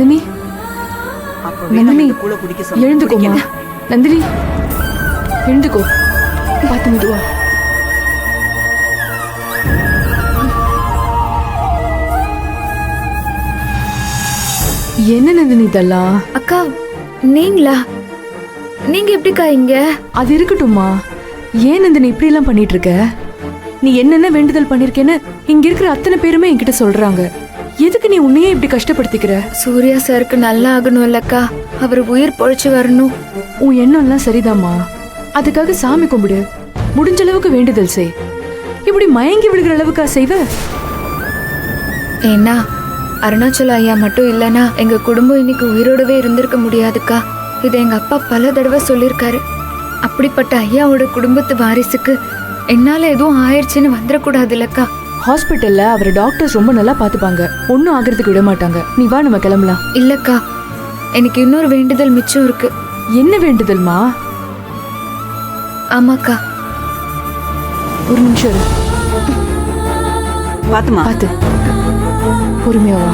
நந்தினி நந்தினி எழுந்துக்கோமா. நந்தினி எழுந்துக்கோ, பார்த்து மெதுவா. என்ன நந்தினி இதெல்லாம்? அக்கா நீங்களா? நீங்க எப்படிக்கா இங்க? அது இருக்கட்டும்மா. ஏன் நந்தினி இப்படி எல்லாம் பண்ணிட்டு இருக்க? நீ என்னென்ன வேண்டுதல் பண்ணிருக்கேன்னு இங்க இருக்கிற அத்தனை பேருமே என்கிட்ட சொல்றாங்க. எதுக்கு நீ உன்னையே இப்படி கஷ்டப்படுத்திக்கிற? சூர்யா சாருக்கு நல்லா ஆகணும் இல்லக்கா, அவர் உயிர் பொழைச்சு வரணும். உன் எண்ணம் எல்லாம் சரிதாம்மா. அதுக்காக சாமி கும்பிடு, முடிஞ்ச அளவுக்கு வேண்டுதல் செய். இப்படி மயங்கி விடுகிற அளவுக்கா செய்வ? ஏன்னா அருணாச்சல ஐயா மட்டும் இல்லனா எங்க குடும்பம் இன்னைக்கு உயிரோடவே இருந்திருக்க முடியாதுக்கா. இதை எங்க அப்பா பல தடவை சொல்லியிருக்காரு. அப்படிப்பட்ட ஐயாவோட குடும்பத்து வாரிசுக்கு என்னால எதுவும் ஆயிடுச்சுன்னு வந்துடக்கூடாது இல்லக்கா. ஹாஸ்பிட்டல்ல அவர் டாக்டர்ஸ் ரொம்ப நல்லா பாத்துப்பாங்க, ஒன்னும் ஆகிறதுக்கு விட மாட்டாங்க. நீ வா, நம்ம கிளம்பலாம். இல்லக்கா, எனக்கு இன்னொரு வேண்டுதல் மிச்சம் இருக்கு. என்ன வேண்டுதல்மா? ஆமாக்கா. ஒரு நிமிஷம் இரு. பாத்து பொறுமையா வா.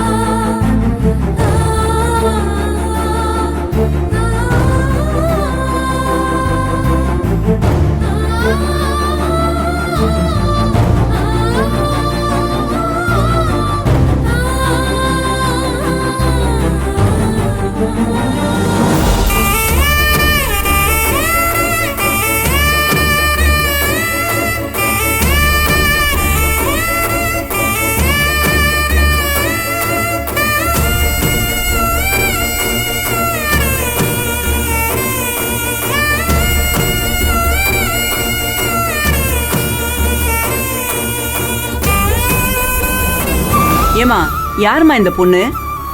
ஏமா, யாருமா இந்த பொண்ணு?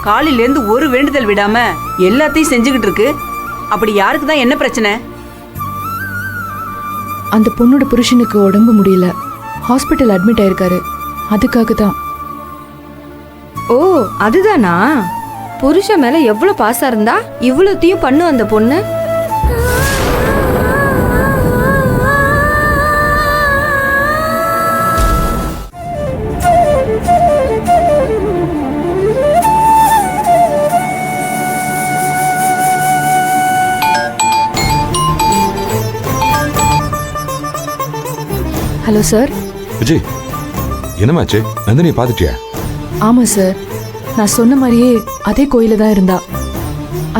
காலையில இருந்து ஒரு வேண்டுதல் விடாம எல்லாத்தையும் செஞ்சுக்கிட்டு இருக்கு. அப்படி யாருக்கு தான் என்ன பிரச்சனை? அந்த பொண்ணோட புருஷனுக்கு உடம்பு முடியல, ஹாஸ்பிட்டல் அட்மிட் ஆயிருக்காரு. அதுக்காக தான். ஓ, அதுதானா? புருஷன் மேல எவ்வளவு பாசம் இருந்தா இவ்வளோத்தையும் பண்ணும் அந்த பொண்ணு. Hello sir. விஜய், என்னமாச்சு? நந்தினியை பார்த்துட்டியா? ஆமா சார், நான் சொன்ன மாதிரியே அதே கோயில தான் இருந்தா.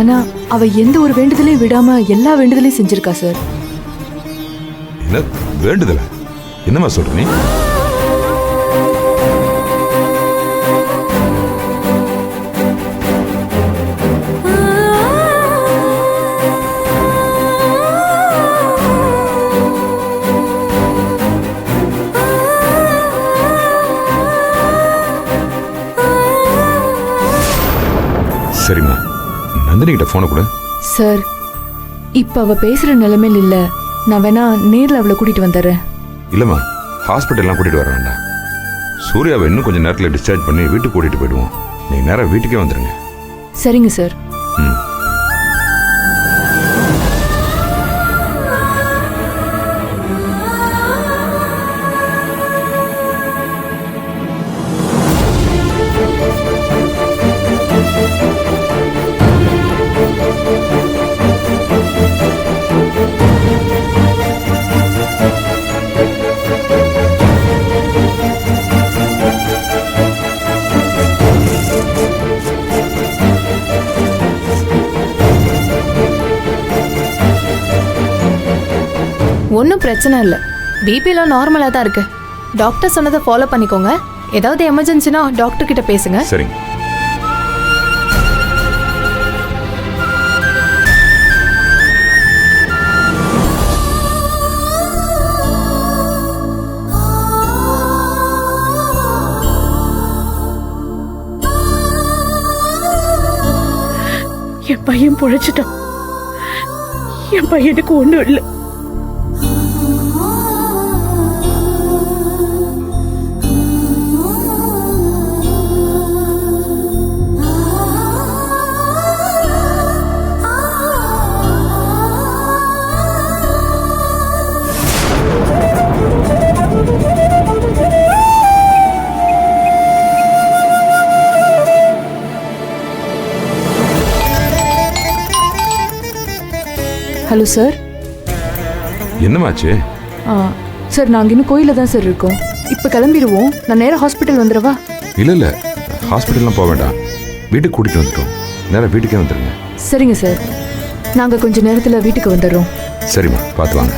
ஆனா அவ எந்த ஒரு வேண்டுதலையும் விடாம எல்லா வேண்டுதலையும் செஞ்சிருக்கா சார். என்ன வேண்டுதல? என்னமா சொல்ற நீ? சரிம்மா, நந்தினி கிட்ட போன கூட. சார், இப்ப அவ பேசுற நிலைமையில இல்ல. நான் வேணா நேர்ல அவளை கூட்டிட்டு வந்துடுறேன். இல்லம்மா, ஹாஸ்பிட்டல்லாம் கூட்டிட்டு வர வேண்டாம். சூர்யாவை இன்னும் கொஞ்சம் நேரத்தில் டிஸ்சார்ஜ் பண்ணி வீட்டுக்கு கூட்டிட்டு போயிடுவோம். நீ நேரம் வீட்டுக்கே வந்துருங்க. சரிங்க சார். ம். ஒன்றும் பிரச்சனை இல்லை, பிபிலாம் நார்மலாக தான் இருக்கு. டாக்டர் சொன்னதை ஃபாலோ பண்ணிக்கோங்க. ஏதாவது எமர்ஜென்சினா டாக்டர் கிட்ட பேசுங்க. சரிங்க. என் பையன் பொழைச்சிட்டான். என் பையனுக்கு ஒண்ணும் இல்லை. Hello sir. என்னமாச்சு? சார் நாங்கள் இன்னும் கோயிலில் தான் சார் இருக்கோம். இப்போ கிளம்பிடுவோம். நான் நேராக ஹாஸ்பிட்டல் வந்துடவா? இல்லை ஹாஸ்பிட்டல்லாம் போக வேண்டாம், வீட்டுக்கு கூட்டிகிட்டு வந்துட்டோம். நேராக வீட்டுக்கே வந்துடுங்க. சரிங்க சார், நாங்கள் கொஞ்சம் நேரத்தில் வீட்டுக்கு வந்துடுறோம். சரிம்மா, பார்த்து வாங்க.